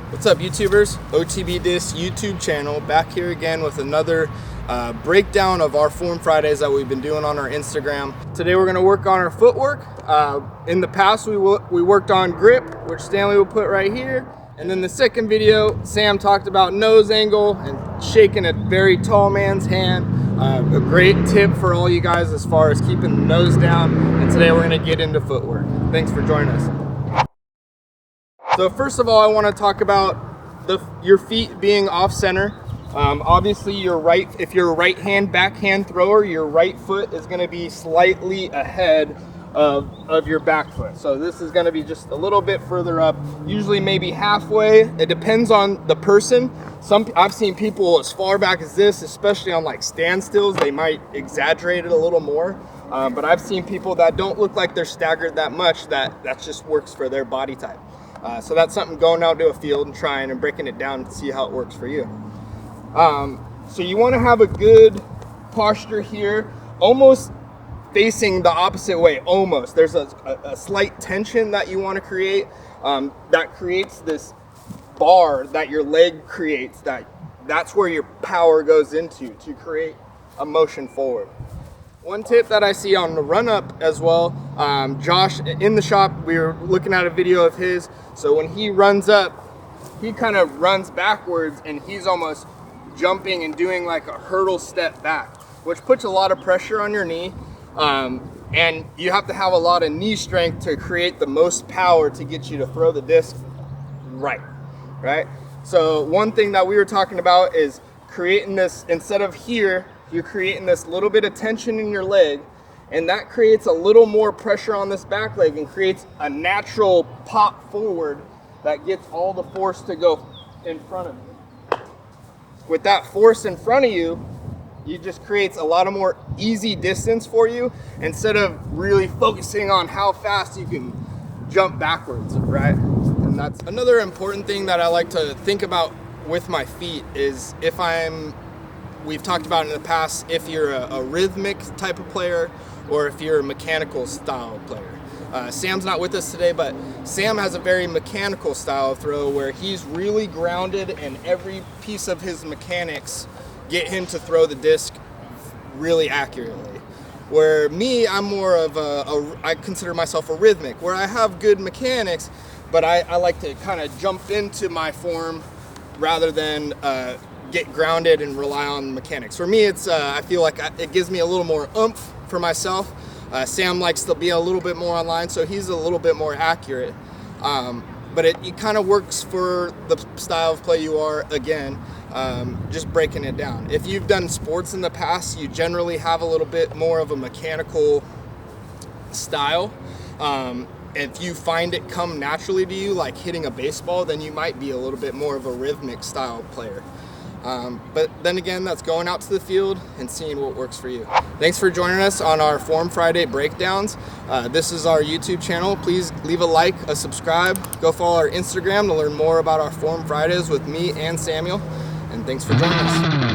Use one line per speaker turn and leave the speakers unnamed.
What's up, YouTubers? OTB Disc YouTube channel, back here again with another breakdown of our Form Fridays that we've been doing on our Instagram. Today we're going to work on our footwork. In the past we worked on grip, which Stanley will put right here. And then the second video, Sam talked about nose angle and shaking a very tall man's hand. A great tip for all you guys as far as keeping the nose down. And today we're going to get into footwork. Thanks for joining us. So first of all, I want to talk about your feet being off center. Obviously, if you're a right hand backhand thrower, your right foot is going to be slightly ahead of your back foot. So this is going to be just a little bit further up, usually maybe halfway. It depends on the person. I've seen people as far back as this, especially on like standstills, they might exaggerate it a little more. But I've seen people that don't look like they're staggered that much, that just works for their body type. So that's something going out to a field and trying and breaking it down to see how it works for you. So you want to have a good posture here, almost facing the opposite way, almost. There's a slight tension that you want to create, that creates this bar that your leg creates, that's where your power goes into to create a motion forward. One tip that I see on the run up as well, Josh in the shop, we were looking at a video of his. So when he runs up, he kind of runs backwards and he's almost jumping and doing like a hurdle step back, which puts a lot of pressure on your knee. And you have to have a lot of knee strength to create the most power to get you to throw the disc right? So one thing that we were talking about is creating this, instead of here, you're creating this little bit of tension in your leg, and that creates a little more pressure on this back leg and creates a natural pop forward that gets all the force to go in front of you. With that force in front of you, it just creates a lot of more easy distance for you instead of really focusing on how fast you can jump backwards, right? And that's another important thing that I like to think about with my feet is we've talked about in the past, if you're a rhythmic type of player or if you're a mechanical style player. Sam's not with us today, but Sam has a very mechanical style of throw where he's really grounded and every piece of his mechanics get him to throw the disc really accurately. Where me, I'm more of I consider myself a rhythmic, where I have good mechanics, but I like to kind of jump into my form rather than get grounded and rely on mechanics. For me, it's I feel like it gives me a little more oomph for myself. Sam likes to be a little bit more online, so he's a little bit more accurate. But it kind of works for the style of play you are, again, just breaking it down. If you've done sports in the past, you generally have a little bit more of a mechanical style. If you find it come naturally to you, like hitting a baseball, then you might be a little bit more of a rhythmic style player. But then again, that's going out to the field and seeing what works for you. Thanks for joining us on our Form Friday breakdowns. This is our YouTube channel. Please leave a like, a subscribe, go follow our Instagram to learn more about our Form Fridays with me and Samuel. And thanks for joining us.